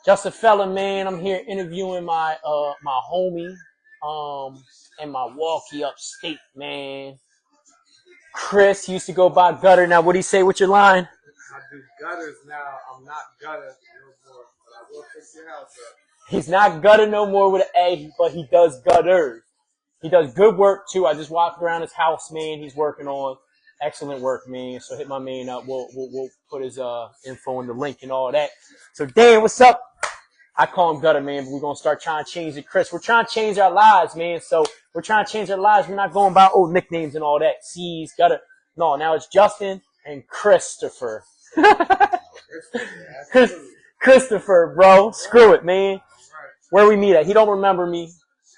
Just a fella, man. I'm here interviewing my homie, in my walkie upstate, man. Chris used to go by Gutter. Now, what do you say with your line? I do gutters now. I'm not gutter no more, but I will fix your house up. He's not Gutter no more with an A, but he does gutters. He does good work too. I just walked around his house, man. He's working on excellent work, man. So hit my man up. We'll put his info in the link and all that. So Dan, what's up? I call him Gutter, man, but we're gonna start trying to change it. Chris, we're trying to change our lives, man. So we're trying to change our lives. We're not going by old nicknames and all that. C's, Gutter. No, now it's Justin and Christopher. Christopher, bro. Screw it, man. Where we meet at. He don't remember me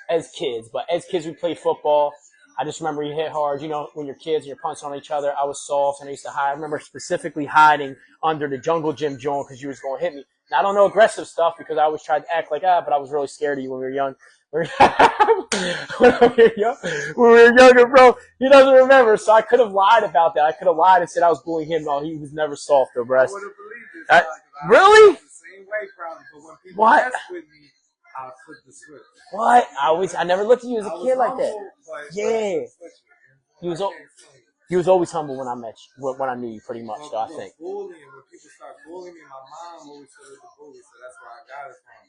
as kids, but as kids we played football. I just remember he hit hard. You know, when you're kids and you're punching on each other, I was soft and I used to hide. I remember specifically hiding under the jungle gym joint because you was going to hit me. Now, I don't know aggressive stuff because I always tried to act like but I was really scared of you when we were young. when we were younger, bro, he doesn't remember, so I could have lied about that. I could have lied and said I was bullying him. No, he was never soft, though, bro. I would have believed it. Really? The same way, probably. But when people mess with me, I'll flip the switch. What? I never looked at you as a kid like that. Yeah. He was always humble when I met you, when I knew you, pretty much. Though I think. Bullying, when people start bullying me, my mom always said it was a bully, so that's where I got it from.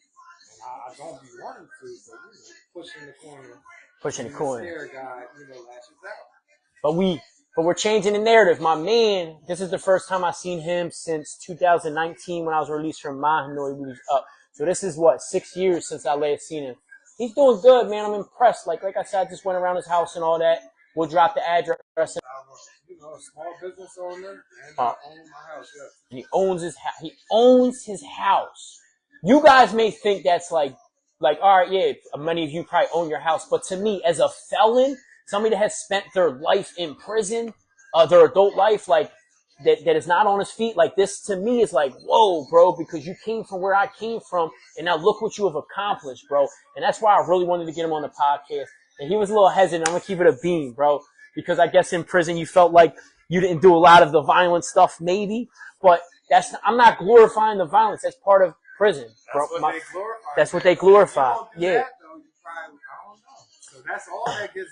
And I don't be wanting to, but pushing the corner. Pushing the corner. The guy, lashes out. But we're changing the narrative. My man, this is the first time I've seen him since 2019 when I was released from Mahanoy. We was up. So this is 6 years since I last seen him. He's doing good, man. I'm impressed. Like I said, I just went around his house and all that. We'll drop the address. A small business owner, and I own my house. Yes. And he owns his house. You guys may think that's like, all right, yeah. Many of you probably own your house, but to me, as a felon, somebody that has spent their life in prison, their adult life, like that is not on his feet, like this to me is like, whoa, bro, because you came from where I came from, and now look what you have accomplished, bro. And that's why I really wanted to get him on the podcast. And he was a little hesitant. I'm gonna keep it a beam, bro, because I guess in prison you felt like you didn't do a lot of the violent stuff, maybe, but I'm not glorifying the violence. That's part of prison, bro. That's what they glorify. Yeah. That, though, I don't know. So that's all that gets.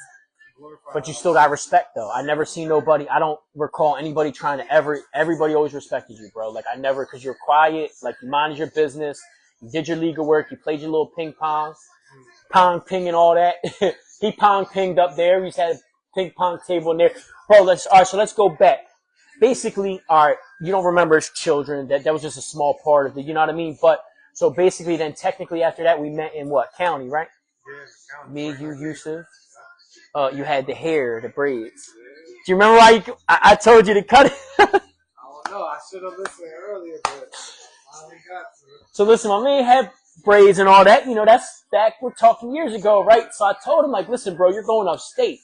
But you still got respect, though. I never seen nobody. I don't recall anybody trying to everybody always respected you, bro. Like, I never, because you're quiet, like, you minded your business, you did your legal work, you played your little ping, and all that. He pinged up there. We just had a ping pong table in there. Bro, so let's go back. Basically, all right, you don't remember as children. That was just a small part of it, you know what I mean? But, so basically, then technically after that, we met in what? County, right? Yeah, county. Me, you, Yusuf. You had the hair, the braids. Do you remember why I told you to cut it? I don't know. I should have listened earlier, but I only got to it. So listen, my man had braids and all that. You know, that's back, we're talking years ago, right? So I told him, like, listen, bro, you're going upstate.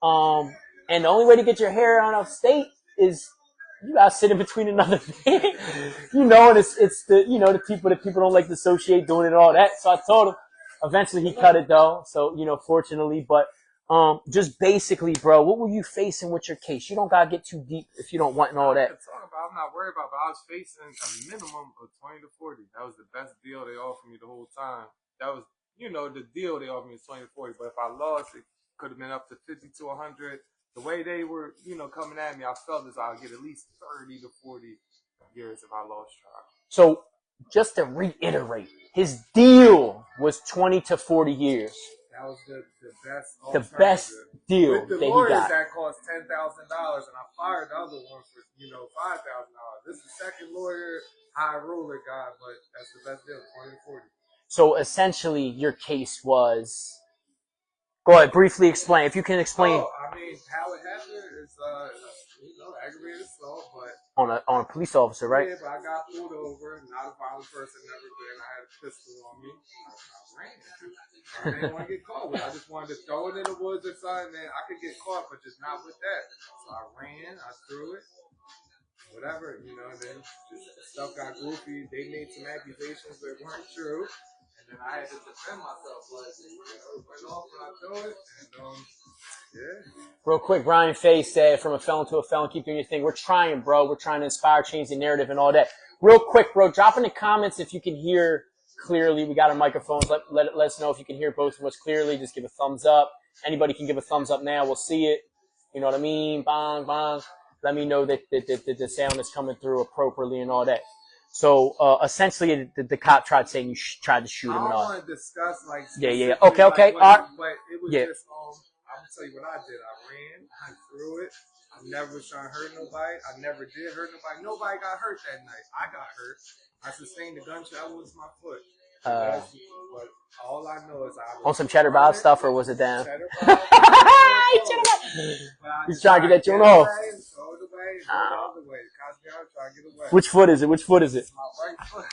And the only way to get your hair on upstate is you gotta sit in between another man. And it's the, the people that people don't like to associate doing it and all that. So I told him. Eventually he cut it though. So, fortunately, but just basically, bro, what were you facing with your case? You don't gotta get too deep if you don't want and all that. I'm not worried about, but I was facing a minimum of 20 to 40. That was the best deal they offered me the whole time. That was, the deal they offered me was 20 to 40. But if I lost, it could have been up to 50 to 100. The way they were, coming at me, I felt as I'd get at least 30 to 40 years if I lost trial. So just to reiterate, his deal was 20 to 40 years. That was the best. The best deal with the that lawyers he got. That cost $10,000, and I fired the other one for $5,000. This is the second lawyer, high ruler guy, but that's the best deal, 20 to 40. So essentially, your case was. Go ahead, briefly explain. If you can explain. How it happened is aggravated assault, but on a police officer, right? Yeah, but I got pulled over, not a violent person, never been. I had a pistol on me. I ran. I didn't want to get caught with it. I just wanted to throw it in the woods or something, and I could get caught, but just not with that. So I ran, I threw it, whatever, and then just stuff got goofy. They made some accusations that weren't true. And then I had to defend myself, but it went off when I threw it, and yeah. Real quick, Brian Fay said, from a felon to a felon, keep doing your thing. We're trying, bro. We're trying to inspire, change the narrative and all that. Real quick, bro, drop in the comments if you can hear clearly. We got our microphones. Let us know if you can hear both of us clearly. Just give a thumbs up. Anybody can give a thumbs up now. We'll see it. You know what I mean? Bang, bang. Let me know that the sound is coming through appropriately and all that. So, essentially, the cop tried saying you tried to shoot him and all. I don't want to discuss, like, yeah. Okay. Like, all right. but it was Yeah. just, I'm going to tell you what I did. I ran, I threw it. I never was trying to hurt nobody. I never did hurt nobody. Nobody got hurt that night. I got hurt. I sustained a gunshot with my foot. But all I know is I was on some Cheddar Bob stuff, or was it down? Cheddar Bob. He's trying to get that joint off. Which foot is it? Which foot is it? My right foot.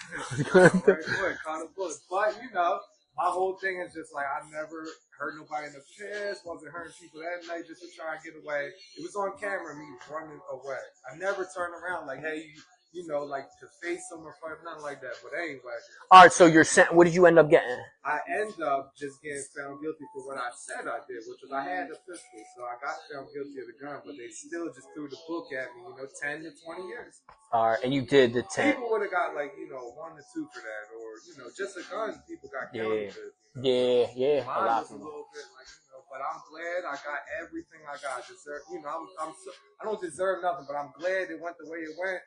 My right foot. Caught a bullet. But, you know, my whole thing is just like, I never hurt nobody in the chest, wasn't hurting people that night just to try and get away. It was on camera, me running away. I never turned around like, hey, you know, like to face them or fight, nothing like that. But anyway. All right, so what did you end up getting? I ended up just getting found guilty for what I said I did, which was I had a pistol. So I got found guilty of the gun, but they still just threw the book at me, 10 to 20 years. All right, and you did the 10. People would have got like, 1 to 2 for that, or, just a gun people got counted with. Yeah. Mine was a little bit like, but I'm glad I got everything I got. I don't deserve nothing, but I'm glad it went the way it went.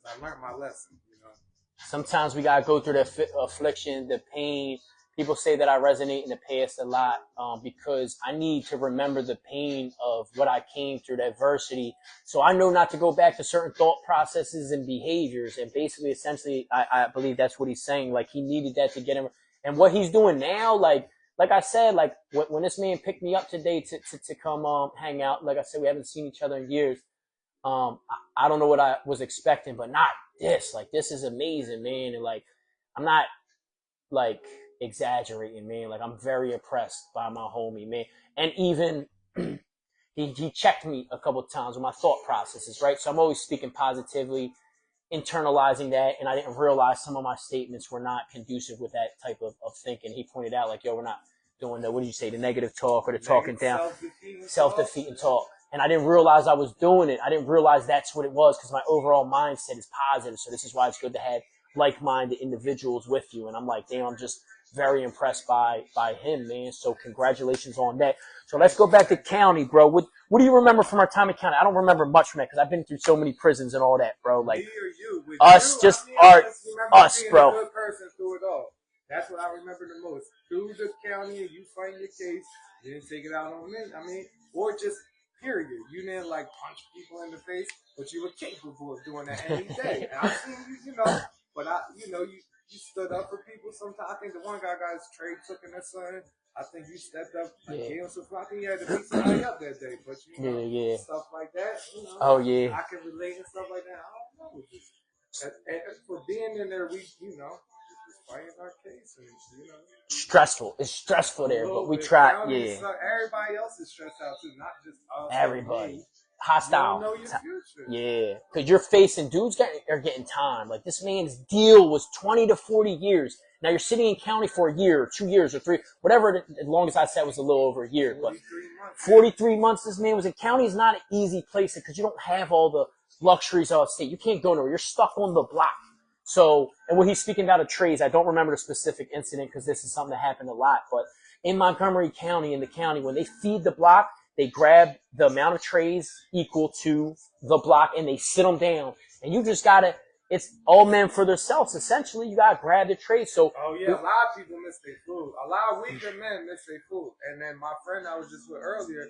I learned my lesson, Sometimes we gotta go through the affliction, the pain. People say that I resonate in the past a lot because I need to remember the pain of what I came through, the adversity. So I know not to go back to certain thought processes and behaviors. And basically, essentially, I believe that's what he's saying. Like, he needed that to get him. And what he's doing now, like I said, like when this man picked me up today to come hang out, like I said, we haven't seen each other in years. I don't know what I was expecting, but not this. Like, this is amazing, man. And like, I'm not like exaggerating, man. Like, I'm very impressed by my homie, man. And even he checked me a couple of times with my thought processes, right? So I'm always speaking positively, internalizing that, and I didn't realize some of my statements were not conducive with that type of thinking. He pointed out, like, yo, we're not doing the, what did you say, the negative talk or the talking down, self-defeating talk. And I didn't realize I was doing it. I didn't realize that's what it was because my overall mindset is positive. So this is why it's good to have like-minded individuals with you. And I'm like, damn, I'm just very impressed by him, man. So congratulations on that. So let's go back to county, bro. What do you remember from our time in county? I don't remember much from that because I've been through so many prisons and all that, bro. Like, me or you? With us, you, just us, being bro. A good person through it all. That's what I remember the most. Through the county and you fighting your case, you didn't take it out on me. Or just period. You didn't like punch people in the face, but you were capable of doing that any day. And I've seen you, but you stood up for people sometimes. I think the one guy got his trade took in his son. I think you stepped up and gave him some. I think you had to beat somebody up that day, but stuff like that. Oh yeah. I can relate and stuff like that. I don't know. And for being in there, we just fighting our case and stressful. It's stressful there, but we try. Yeah. Everybody else is stressed out too, not just us. Everybody. Hostile. You don't know your future. Yeah, because you're facing dudes are getting time. Like, this man's deal was 20 to 40 years. Now you're sitting in county for a year, or 2 years, or 3, whatever. The longest I said was a little over a year, but 43 months this man was in county is not an easy place because you don't have all the luxuries of state. You can't go nowhere. You're stuck on the block. So, and when he's speaking about a trades, I don't remember the specific incident because this is something that happened a lot. But in Montgomery County, in the county, when they feed the block, they grab the amount of trays equal to the block and they sit them down. And you just gotta, it's all men for themselves. Essentially, you gotta grab the tray. So, a lot of people miss their food. A lot of weaker men miss their food. And then my friend I was just with earlier,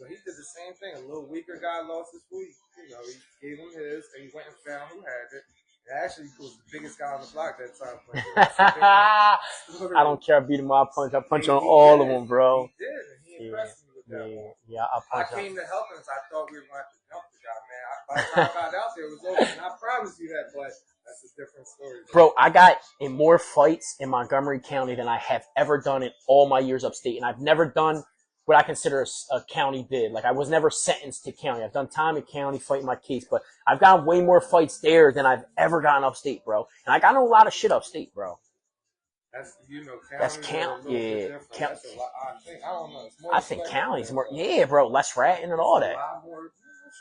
he did the same thing. A little weaker guy lost his food. He gave him his and he went and found who had it. Actually, he was the biggest guy on the block that time. I don't care. I beat him up. I punch on all of them, bro. He did. And he impressed me with that. Yeah, I came to help him, so I thought we were going to have to jump the guy, man. By the time I got out there, it was over. And I promise you that, but that's a different story. Bro, I got in more fights in Montgomery County than I have ever done in all my years upstate. And I've never done what I consider a county bid. Like, I was never sentenced to county. I've done time in county fighting my case, but I've gotten way more fights there than I've ever gotten upstate, bro. And I got in a lot of shit upstate, bro. That's That's counties are a count. little bit Yeah, different. count. That's a lot. I don't know. It's more I think stressful counties than more. Yeah, bro, less ratting and all a that. lot more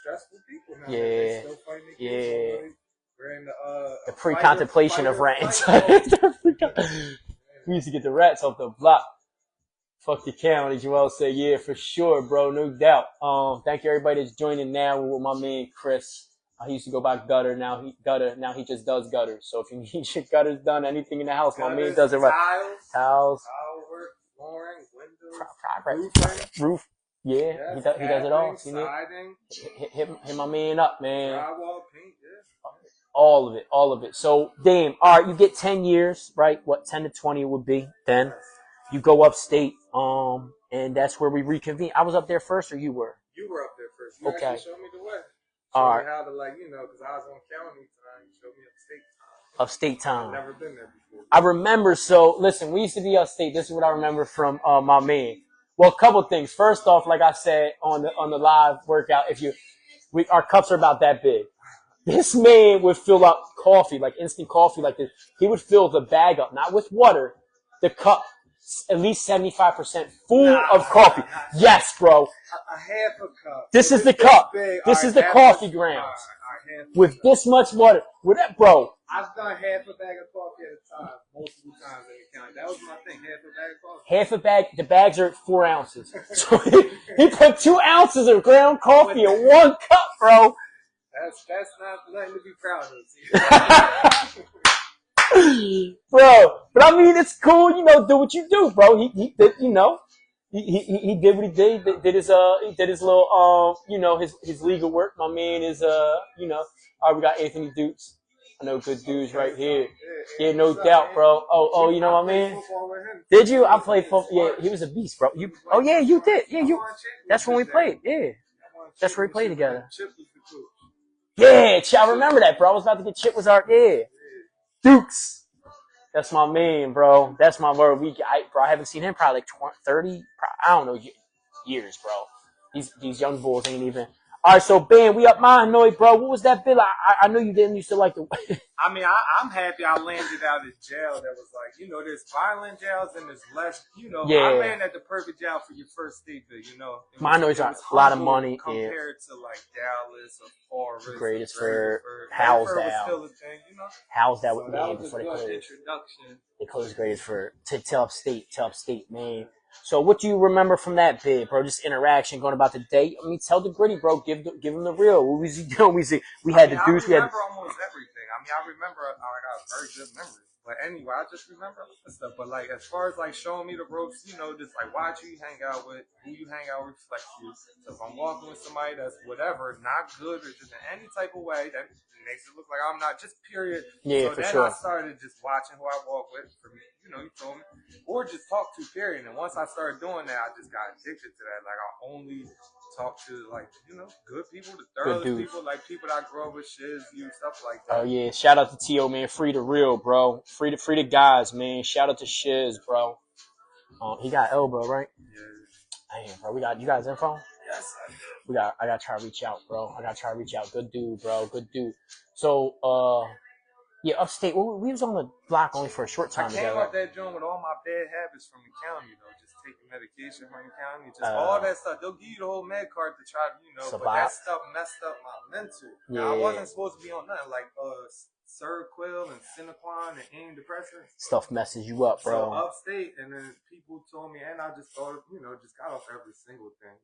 stressful people now. That they Yeah, still fighting the kids. yeah. We're in The fight or pre-contemplation of flight ratting. mode. We used to get the rats off the block. Fuck the county. Joel said, yeah, for sure, bro, no doubt. Thank you everybody that's joining now. We're with my man Chris. He used to go by Gutter. Now he just does gutters. So if you need your gutters done, anything in the house, my man does it right. Tile work, flooring, windows, roof. Yeah, he does it all. Siding, hit my man up, man. drywall, paint, yeah. All of it. So, damn, all right, you get 10 years, right? What, 10 to 20 it would be then. You go upstate, and that's where we reconvene. I was up there first, or you were? You were up there first. You okay. Actually showed me the way. All me how to, because I was on county time. You showed me upstate time. I've never been there before. I remember, so, listen, we used to be upstate. This is what I remember from my man. Well, a couple things. First off, like I said on the live workout, our cups are about that big. This man would fill up coffee, like instant coffee like this. He would fill the bag up, not with water, the cup, at least 75% full of coffee. Yes, bro. A half a cup. This is the cup. This is the coffee grounds. With this much water. With that, bro. I've done half a bag of coffee at a time, multiple times in the county. That was my thing, half a bag of coffee. Half a bag, the bags are 4 ounces. So he put 2 ounces of ground coffee in 1 cup, bro. That's not nothing to be proud of. Bro, but I mean, it's cool, do what you do, bro. He did, he did what he did. He did his little, his legal work. My man is, all right, we got Anthony Dukes. I know good dudes right here. Yeah, no doubt, bro. Oh, you know what I mean? Did you? I played football. Yeah, he was a beast, bro. Oh yeah, you did. Yeah, that's when we played. Yeah, that's where we played together. Yeah, I remember that, bro. I was about to get Chip was our Dukes. That's my man, bro. That's my word. I haven't seen him probably like 30, I don't know, years, bro. These young bulls ain't even. All right, so bam, we up mine, Noy, bro. What was that bill? I know you didn't used to like the. I mean, I'm happy I landed out of jail. That was like, there's violent jails and there's less. Yeah. I landed at the perfect jail for your first state bill. Mine always got a lot of money compared to like Dallas or Forest. Greatest for How's that? Still a thing, How's that? So with that me was before a they good closed? introduction. They closed grades to upstate, man. So what do you remember from that bid, bro? Just interaction, going about the day. I mean, tell the gritty, bro. Give him the real. What was he doing? We had the dudes. I remember almost everything. I remember I got a very good memory. But anyway, I just remember all that stuff. But like as far as like showing me the ropes, just like watch who you hang out with, who you hang out with reflects you. So if I'm walking with somebody that's whatever, not good or just in any type of way, that makes it look like I'm not just period. Yeah, so for then sure. I started just watching who I walk with for me, you told me. Or just talk to period. And once I started doing that, I just got addicted to that. Like I only talk to like, good people, the thorough people, like people that I grew up with, shiz, you, stuff like that. Oh yeah, shout out to T.O., man. Free the real, bro. Free the guys, man. Shout out to Shiz, bro. He got elbow, right? Yeah. Damn, bro. You got his info? Yes, I do. I gotta try to reach out, bro. Good dude, bro. Good dude. So, yeah, upstate. We was on the block only for a short time. I came up that joint with all my bad habits from the county, just taking medication from the county, just all that stuff. They'll give you the whole med card to try to, survive. But that stuff messed up my mental. Yeah. Now, I wasn't supposed to be on nothing like Seroquel and Cinequan and antidepressants. Stuff messes you up, bro. So upstate, and then people told me, and I just thought, just got off every single thing,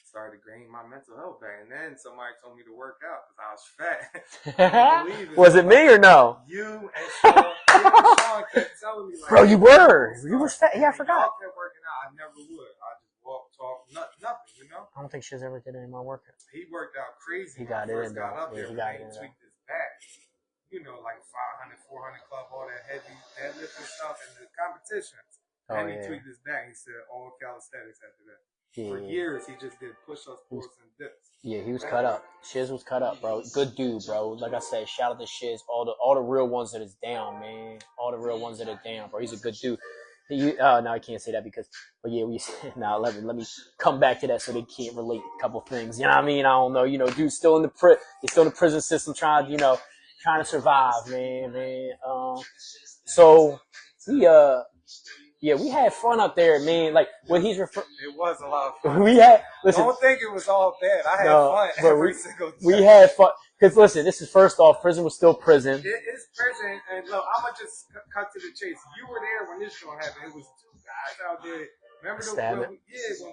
started gaining my mental health back. And then somebody told me to work out because I was fat. Was it me or no? You and Sean kept telling me, like, bro, you were fat. Yeah, I forgot. Y'all kept working out. I never would. I just walk, talk, nothing, I don't think Shiz ever did any more workout. He worked out crazy. He got it in, got up there. He tweaked his back. Like 500, 400 club, all that heavy deadlifting stuff and the competitions. And he tweaked his back. He said all calisthenics after that. Yeah. For years, he just did push-ups, pull-ups, and dips. Yeah, he was cut up. Shiz was cut up, bro. Good dude, bro. Like I said, shout out to Shiz. All the real ones that is down, man. All the real ones that are down, bro. He's a good dude. No, I can't say that because, but yeah, let me come back to that so they can't relate a couple things. You know what I mean? I don't know. Dude's still in the prison system trying to survive, man. So we had fun up there, man. Like what he's referring. It was a lot of fun. We had listen. Don't think it was all bad. I had fun every single time. We had fun because listen, this is first off, prison was still prison. It is prison, and look, I'm gonna just cut to the chase. You were there when this show happened. It was two guys out there. Remember when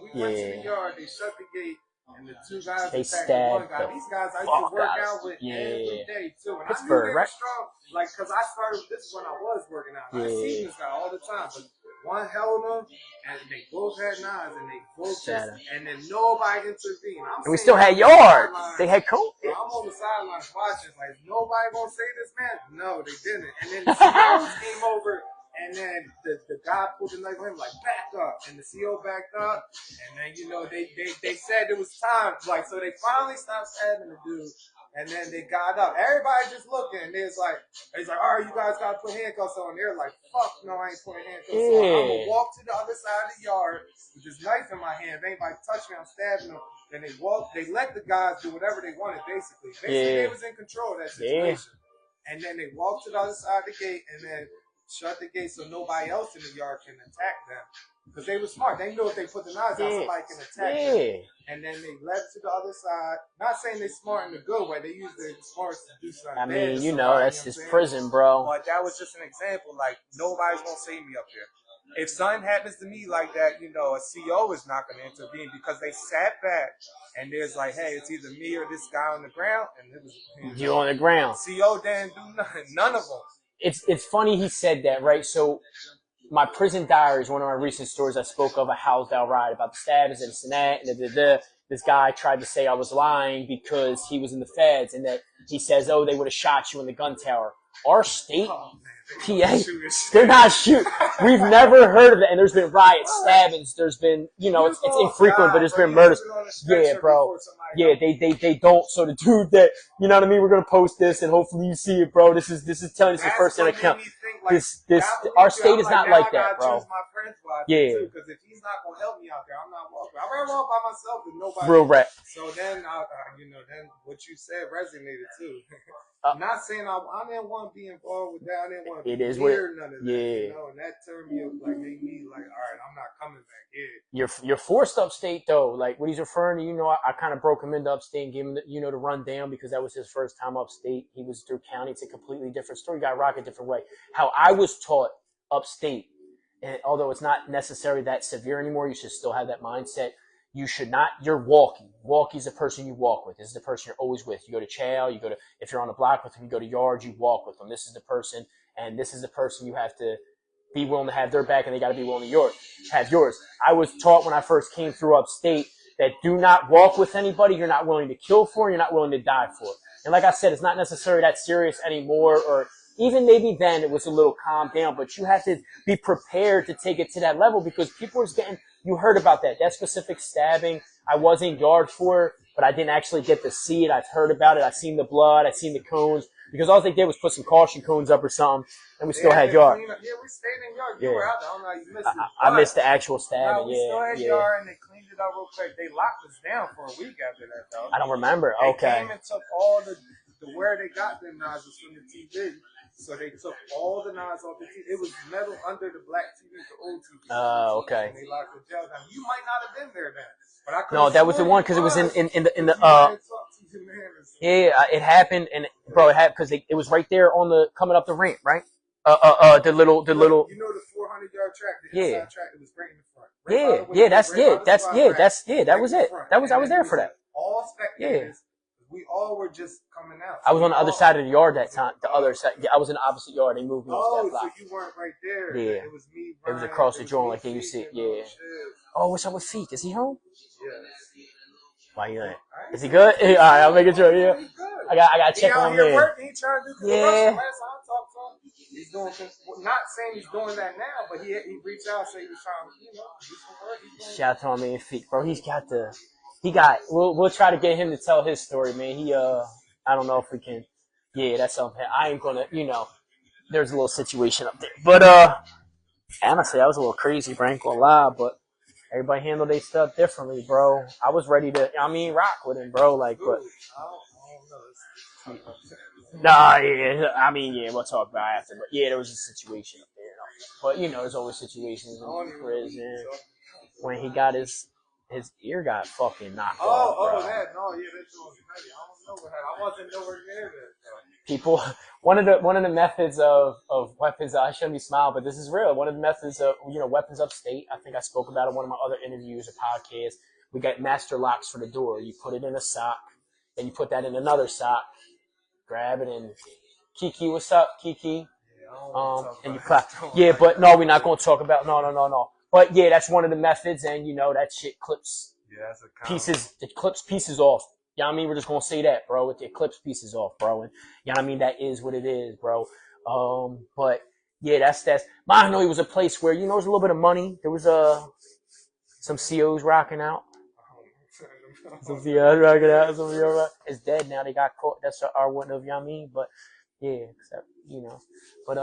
we went to the yard, they shut the gate. And the two guys attacked the one guy. These guys I used to work out with every day too. And Pittsburgh, I knew they were strong. Like, cause I started. This is when I was working out. I seen this guy all the time. But one held him, and they both had knives, and they both just, and then nobody intervened. And we still had yards. They had coat. So I'm on the sidelines watching. Like, nobody gonna save this man? No, they didn't. And then the COs came over. And then the guy pulled the knife on him, like, back up. And the CO backed up. And then, you know, they said it was time. Like, so they finally stopped stabbing the dude. And then they got up. Everybody just looking. And he's like, all right, you guys got to put handcuffs on. They're like, fuck no, I ain't putting handcuffs on. I'm going to walk to the other side of the yard with this knife in my hand. If anybody touch me, I'm stabbing them. Then they let the guys do whatever they wanted, basically. They was in control of that situation. And then they walked to the other side of the gate and then shut the gate so nobody else in the yard can attack them. Because they were smart. They knew if they put the knives out, somebody can attack them. And then they left to the other side. Not saying they're smart in a good way. They use their smarts to do something. I mean, you know, that's just prison, bro. But that was just an example. Like, nobody's going to save me up here. If something happens to me like that, you know, a CO is not going to intervene because they sat back and there's like, hey, it's either me or this guy on the ground. And it was you on the ground. CO didn't do nothing. None of them. It's funny he said that, right? So my prison diary is one of my recent stories I spoke of a Howsdale ride about the stabbings and this and that. And this guy tried to say I was lying because he was in the feds and that he says, oh, they would have shot you in the gun tower. Our state, PA, they're not shooting. We've never heard of it. And there's been riots, stabbings. There's been, you know, it's infrequent, but there's been murders. Yeah, bro. Yeah, they don't. So the dude that, you know what I mean? We're going to post this and hopefully you see it, bro. This is telling us the first thing that counts. Our state is not like that, bro. Yeah. Because if he's not going to help me out there, I'm not walking. I'd rather walk by myself than nobody. Real rap. So then, then what you said resonated too. I'm not saying I didn't want to be involved with that. I didn't want to hear none of that. You know, and that turned me up, like, made me like, all right, I'm not coming back here. You're forced upstate though. Like what he's referring to, you know, I kind of broke him into upstate and gave him the, you know, the rundown because that was his first time upstate. He was through county. It's a completely different story. Got rock a different way. How I was taught upstate, and although it's not necessarily that severe anymore, you should still have that mindset. You should not, you're walking. Walkie's the person you walk with. This is the person you're always with. You go to chow, if you're on the block with them, you go to yards, you walk with them. This is the person, and this is the person you have to be willing to have their back, and they got to be willing to have yours. I was taught when I first came through upstate that do not walk with anybody you're not willing to kill for, you're not willing to die for. And like I said, it's not necessarily that serious anymore, or even maybe then it was a little calmed down, but you have to be prepared to take it to that level because people are getting, you heard about that specific stabbing. I was in yard for it, but I didn't actually get to see it. I've heard about it. I've seen the blood. I've seen the cones because all they did was put some caution cones up or something, and we still had yard. Yeah, we stayed in yard. You were out there. I don't know how you missed it. I missed the actual stabbing. No, we still had yard, and they cleaned it up real quick. They locked us down for a week after that, though. I don't remember. They okay. came and took all the where they got them knives was from the TV. So they took all the knives off the TV. It was metal under the black TV, the old TV. Oh, okay. And they locked the jail down. You might not have been there then. But I no, that was the one because it was in the yeah, it happened and bro, it happened because it was right there on the coming up the ramp, right? The little. You know the 400-yard track, the inside track. It was right in the front. That was it. I was there for that. All spectators. We all were just coming out. I was on the other side of the yard that time. The other side. Yeah, I was in the opposite yard. They moved me off that block. So you weren't right there. Yeah. It was me. It was across the joint, like you see. Yeah. Oh, what's up with Feek? Is he home? Yes. Why you at? Is he good? All right, I'm making sure. Yeah. I got to check on him. He trying to do last time I talked to him. He's doing things. Not saying he's doing that now, but he reached out and said he was trying to, do some work. Shout out to him, man, Feek, bro. We'll try to get him to tell his story, man. I don't know if we can. Yeah, that's something. I ain't gonna, there's a little situation up there. But, honestly, that was a little crazy, bro. I ain't gonna lie, but everybody handled their stuff differently, bro. I was ready to, rock with him, bro. Like, but. Nah, yeah. We'll talk about it after. But, yeah, there was a situation up there. But you know, there's always situations I don't in even know what prison you talking when he got his ear got fucking knocked about. off, bro. That. No, yeah, that joint was petty. I don't know what happened. I wasn't nowhere near that. People, one of the methods of weapons. I shouldn't be smiling, but this is real. One of the methods of weapons upstate. I think I spoke about it in one of my other interviews or podcasts. We got master locks for the door. You put it in a sock, then you put that in another sock. Grab it and Kiki, what's up, Kiki? And you clap. Yeah, but no, we're not gonna talk about no. But yeah, that's one of the methods, and that shit clips pieces. It clips pieces off. You know what I mean? We're just gonna say that, bro. It clips pieces off, bro. And you know what I mean? That is what it is, bro. But yeah, that's. I know it was a place where there was a little bit of money. There was some COs rocking out. Some COs rocking out. Some COs it's dead now. They got caught. That's our one of, you know what I mean? But yeah, except But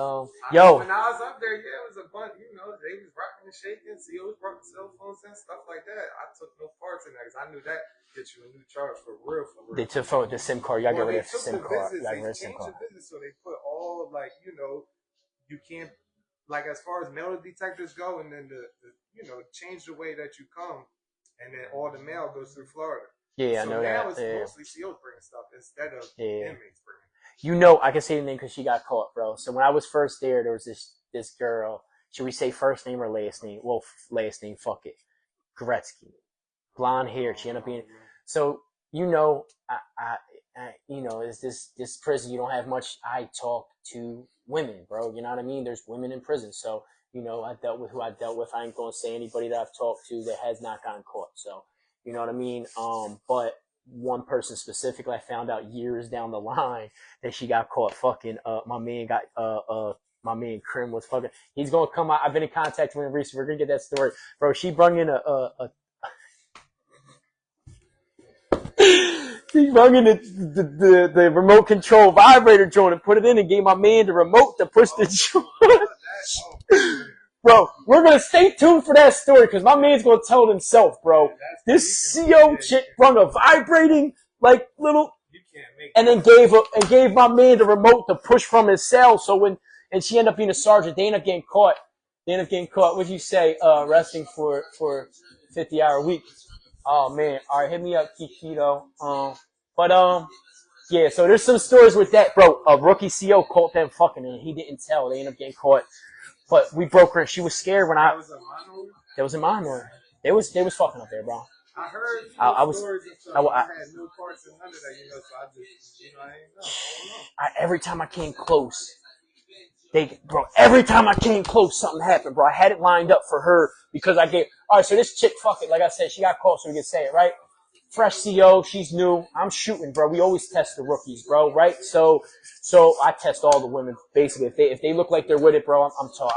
yo, when I was up there, yeah, it was a bunch. They was rocking and shaking. COs brought cell phones and stuff like that. I took no parts in that because I knew that get you a new charge for real. They took the SIM card. You gotta get rid of the SIM card. They changed the business, so they put all you can't as far as metal detectors go, and then the change the way that you come, and then all the mail goes through Florida. Yeah, so I know now that. It's mostly COs bringing stuff instead of inmates bringing. I can say the name because she got caught, bro. So when I was first there was this girl. Should we say first name or last name? Well, last name. Fuck it. Gretzky, blonde hair. She ended up being. So is this prison? You don't have much. I talk to women, bro. You know what I mean? There's women in prison, so I dealt with who I dealt with. I ain't gonna say anybody that I've talked to that has not gotten caught. So you know what I mean? But one person specifically, I found out years down the line that she got caught fucking. My man Krim was fucking. He's gonna come out. I've been in contact with him recently. We're gonna get that story, bro. She brung in He brung in the remote control vibrator joint and put it in and gave my man the remote to push the joint. Bro, we're going to stay tuned for that story because my man's going to tell it himself, bro. This CO chick brung a vibrating, little, and then gave my man the remote to push from his cell. And she ended up being a sergeant. They ended up getting caught. What'd you say? Resting for 50-hour week. Oh man, all right, hit me up, Kikito. Yeah. So there's some stories with that, bro. A rookie CO caught them fucking, and he didn't tell. They ended up getting caught, but we broke her. She was scared when That was in Minor. They was fucking up there, bro. I heard stories and stuff. I had no parts in none of that, so I just, I ain't know. Every time I came close. Every time I came close, something happened, bro. I had it lined up for her because alright, so this chick, fuck it, like I said, she got caught so we can say it, right? Fresh CO, she's new. I'm shooting, bro. We always test the rookies, bro, right? So I test all the women, basically. If they look like they're with it, bro, I'm tall.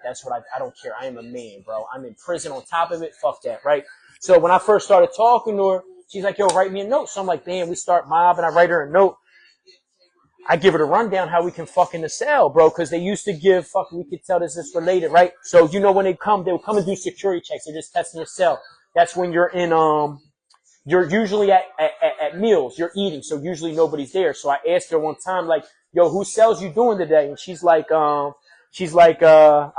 That's what I don't care. I am a man, bro. I'm in prison on top of it. Fuck that, right? So when I first started talking to her, she's like, yo, write me a note. So I'm like, bam, we start mobbing. I write her a note. I give her the rundown how we can fuck in the cell, bro, because they used to give we could tell this is related, right? So when they will come and do security checks. They're just testing your cell. That's when you're in you're usually at meals, you're eating, so usually nobody's there. So I asked her one time, like, yo, whose cells you doing today? And she's like, I'm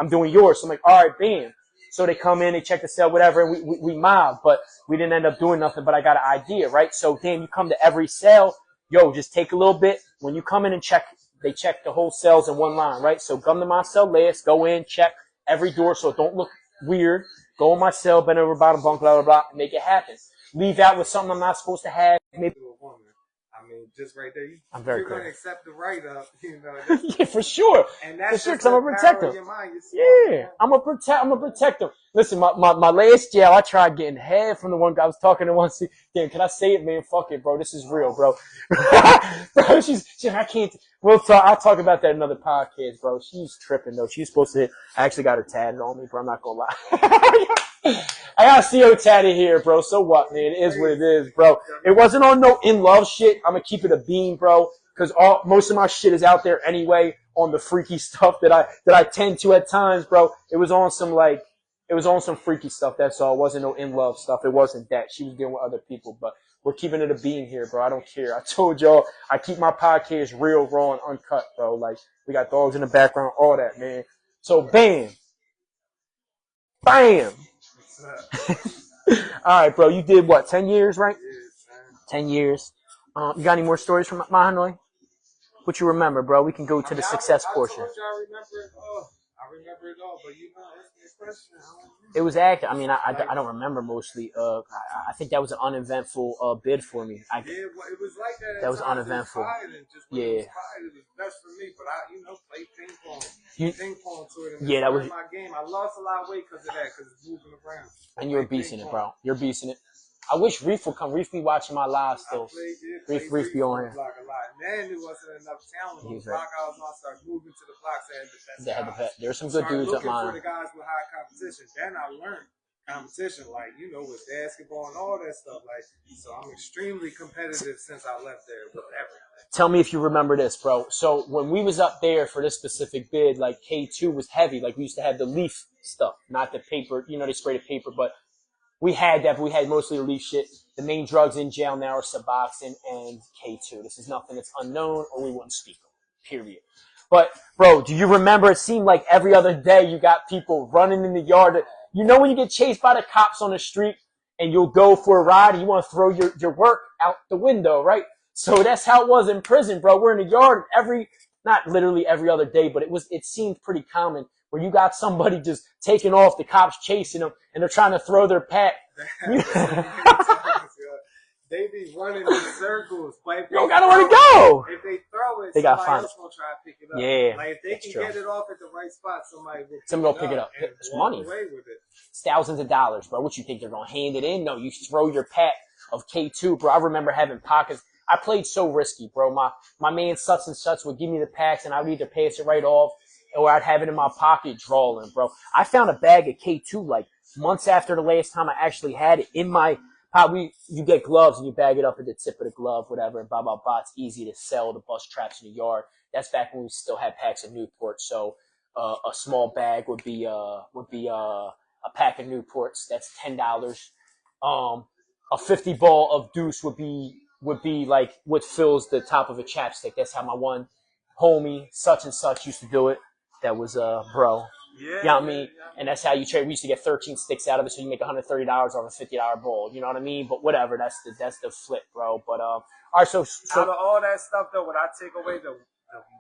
doing yours. So I'm like, all right, bam. So they come in, they check the cell, whatever, and we mob, but we didn't end up doing nothing, but I got an idea, right? So damn, you come to every cell. Yo, just take a little bit. When you come in and they check the whole cells in one line, right? So come to my cell last, go in, check every door so it don't look weird. Go in my cell, bend over bottom bunk, blah, blah, blah, and make it happen. Leave out with something I'm not supposed to have. Maybe. I mean, just right there, you're going to accept the write-up, Yeah, for sure. And that's for sure, because I'm going to protect them. Yeah, I'm going to protect them. Listen, my last jail, I tried getting head from the one guy I was talking to once. Damn, can I say it, man? Fuck it, bro. This is real, bro. Bro, she's I can't. I'll talk about that in another podcast, bro. She's tripping, though. She's supposed to I actually got her tatted on me, bro. I'm not going to lie. I got CO tatted here, bro. So what, man? It is what it is, bro. It wasn't on no in love shit. I'm gonna keep it a beam, bro. Because most of my shit is out there anyway on the freaky stuff that I tend to at times, bro. It was on some freaky stuff. That's all. It wasn't no in love stuff. It wasn't that. She was dealing with other people, but we're keeping it a beam here, bro. I don't care. I told y'all I keep my podcast real, raw, and uncut, bro. Like we got dogs in the background, all that, man. So bam, bam. All right, bro. You did what? 10 years, right? Yeah, 10 years. You got any more stories from Mahanoy? What you remember, bro? We can go to the success portion. I told you I remember it all. I remember it all, but you know, ask me a question. It was active. I mean, I don't remember mostly. I think that was an uneventful bid for me. Yeah, well, it was like that. That was times. uneventful. It was quiet, and just when it was quiet, it was best for me. But I, played ping pong. Ping pong to it, and that was my game. I lost a lot of weight because of that, because it's moving around. And you were beasting it, bro. You're beasting it. I wish Reef would come. Reef be watching my live still. Reef be on here. Block a lot. And then there wasn't enough talent on the block. I was gonna start moving to the blocks that had the best. There's some good dudes up mine. For the guys with high competition. Then I learned competition, like with basketball and all that stuff. Like, so I'm extremely competitive since I left there with everything. Tell me if you remember this, bro. So when we was up there for this specific bid, like K2 was heavy. Like we used to have the leaf stuff, not the paper. They sprayed the paper, but we had that. But we had mostly the leaf shit. The main drugs in jail now are Suboxone and K2. This is nothing that's unknown, or we wouldn't speak of it, period. But, bro, do you remember it seemed like every other day you got people running in the yard? When you get chased by the cops on the street and you'll go for a ride and you want to throw your work out the window, right? So that's how it was in prison, bro. We're in the yard not literally every other day, but it seemed pretty common where you got somebody just taking off, the cops chasing them, and they're trying to throw their pack. They be running in circles. But you don't got nowhere to go. If they throw it, they somebody else will try to pick it up. Yeah. Like if they can get it off at the right spot, somebody will pick it up. It's money. Away with it. It's thousands of dollars, bro. What you think they're gonna hand it in? No, you throw your pack of K2, bro. I remember having pockets. I played so risky, bro. My man such and such would give me the packs, and I would either pass it right off, or I'd have it in my pocket drawing, bro. I found a bag of K2 like months after the last time I actually had it in my pocket. You get gloves and you bag it up at the tip of the glove, whatever, and blah, blah, blah. It's easy to sell the bus traps in the yard. That's back when we still had packs of Newport. So a small bag would be a pack of Newports. That's $10. A 50 ball of Deuce would be like what fills the top of a chapstick. That's how my one homie such and such used to do it. That was bro. Yeah, you know what I mean? And that's how you trade. We used to get 13 sticks out of it, so you make $130 off a $50 bowl. You know what I mean? But whatever, that's the flip, bro. But all right, so out of all that stuff though, would I take away the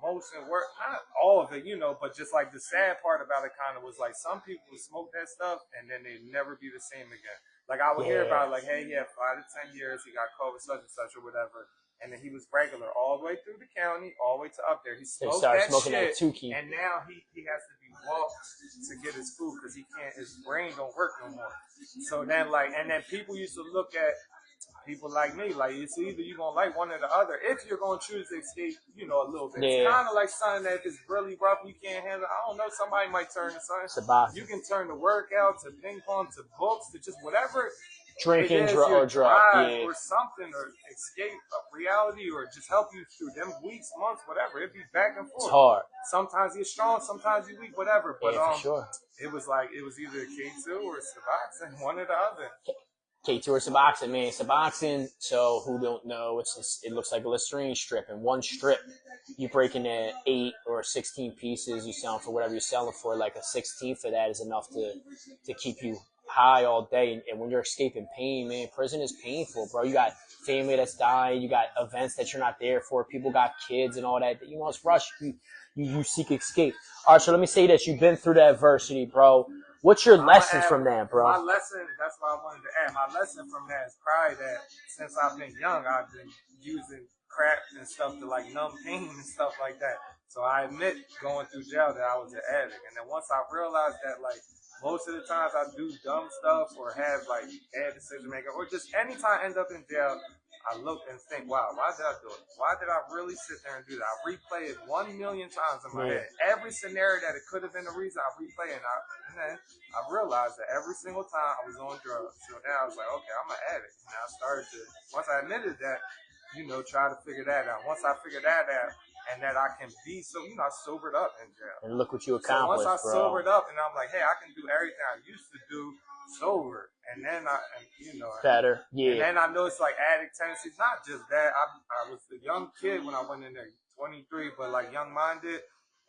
most and work? Not all of it, but just like the sad part about it kind of was like some people would smoke that stuff and then they'd never be the same again. Like I would hear about it, like, hey, 5 to 10 years he got COVID such and such or whatever. And then he was regular all the way through the county, all the way to up there. He smoked that shit, and now he has to be walked to get his food because he can't. His brain don't work no more. So then and then people used to look at people like me, like it's either you're gonna like one or the other. If you're gonna choose to escape, a little bit. It's kind of like something that if it's really rough, you can't handle. I don't know. Somebody might turn to something. You can turn the workout to ping pong to books to just whatever. Drinking or drug, or something, or escape reality, or just help you through them weeks, months, whatever. It'd be back and forth. It's hard. Sometimes you're strong, sometimes you're weak, whatever. But for sure. It was either K2 or Suboxone, one or the other. K2 or Suboxone, man. Suboxone, so who don't know, it looks like a Listerine strip. And one strip, you break into 8 or 16 pieces, you sell for whatever you're selling for. Like a 16th of that is enough to keep you high all day. And when you're escaping pain, man, prison is painful, bro. You got family that's dying. You got events that you're not there for. People got kids and all that. It's rush. You seek escape. All right, so let me say this. You've been through that adversity, bro. What's your lessons from that, bro? My lesson, that's what I wanted to add. My lesson from that is probably that since I've been young, I've been using crap and stuff to numb pain and stuff like that. So I admit going through jail that I was an addict. And then once I realized that most of the times I do dumb stuff or have bad decision making or just anytime I end up in jail, I look and think, wow, why did I do it? Why did I really sit there and do that? I replay it 1 million times in my head. Every scenario that it could have been a reason, I replay it. And then I realized that every single time I was on drugs. So now I was like, okay, I'm an addict. And I started to, once I admitted that, try to figure that out. Once I figured that out, and that I can be I sobered up in jail. And look what you accomplished, so once I sobered up, and I'm like, hey, I can do everything I used to do sober. And then better, And then I know it's addict tendencies. Not just that. I was a young kid when I went in there, 23, but young-minded.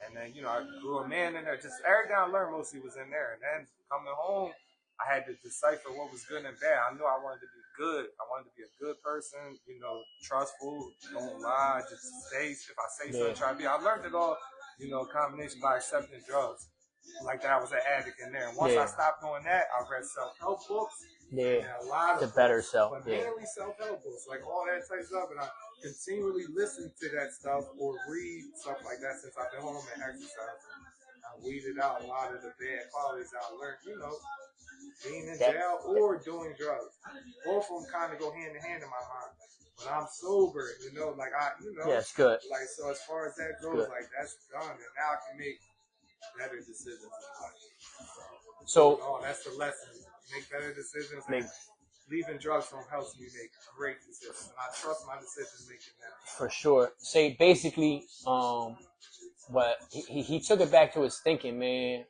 And then, I grew a man in there. Just everything I learned mostly was in there. And then coming home, I had to decipher what was good and bad. I knew I wanted to be good. I wanted to be a good person, trustful, don't lie, just say, if I say something, try to be. I learned it all, combination by accepting drugs. Like that, I was an addict in there. And once I stopped doing that, I read self-help books. Yeah, and a lot of the better books, self. but mainly self-help books, like all that type of stuff. And I continually listen to that stuff or read stuff like that since I've been home and exercising. I weeded out a lot of the bad qualities I learned, being in jail or doing drugs. Both of them kind of go hand in hand in my mind. When I'm sober, Yeah, it's good. Like, so as far as that goes, like, that's done. And now I can make better decisions in life. So, that's the lesson. Make better decisions. Leaving drugs don't help me make great decisions. And I trust my decision making now. For sure. Say, basically, what he took it back to his thinking, man.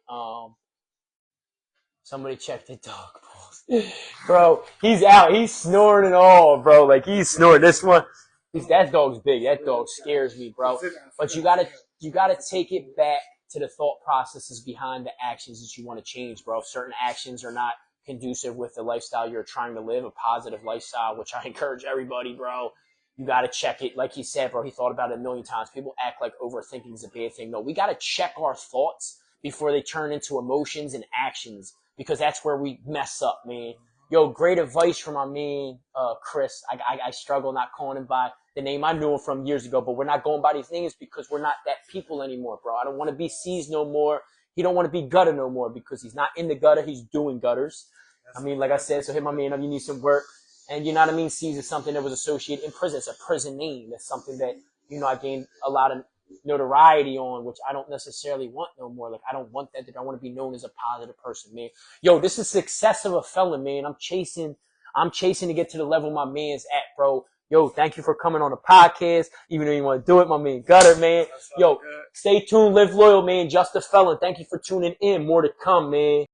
Somebody check the dog balls. Bro, he's out. He's snoring and all, bro. Like, he's snoring. This one, that dog's big. That dog scares me, bro. But you gotta take it back to the thought processes behind the actions that you want to change, bro. Certain actions are not conducive with the lifestyle you're trying to live, a positive lifestyle, which I encourage everybody, bro. You got to check it. Like he said, bro, he thought about it a million times. People act like overthinking is a bad thing. No, we got to check our thoughts before they turn into emotions and actions, because that's where we mess up, man. Yo, great advice from my man, Chris. I struggle not calling him by the name I knew him from years ago, but we're not going by these names because we're not that people anymore, bro. I don't want to be C's no more. He don't want to be gutter no more because he's not in the gutter. He's doing gutters. I mean, like I said, so hit my man up. You need some work. And you know what I mean? C's is something that was associated in prison. It's a prison name. It's something that, I gained a lot of notoriety on, which I don't necessarily want no more. Like, I don't want that. I want to be known as a positive person, man. Yo, this is success of a felon, man. I'm chasing to get to the level my man's at, bro. Yo, thank you for coming on the podcast. Even though you want to do it, my man Gutter, man. Yo, stay tuned, live loyal, man. Just a felon. Thank you for tuning in. More to come, man.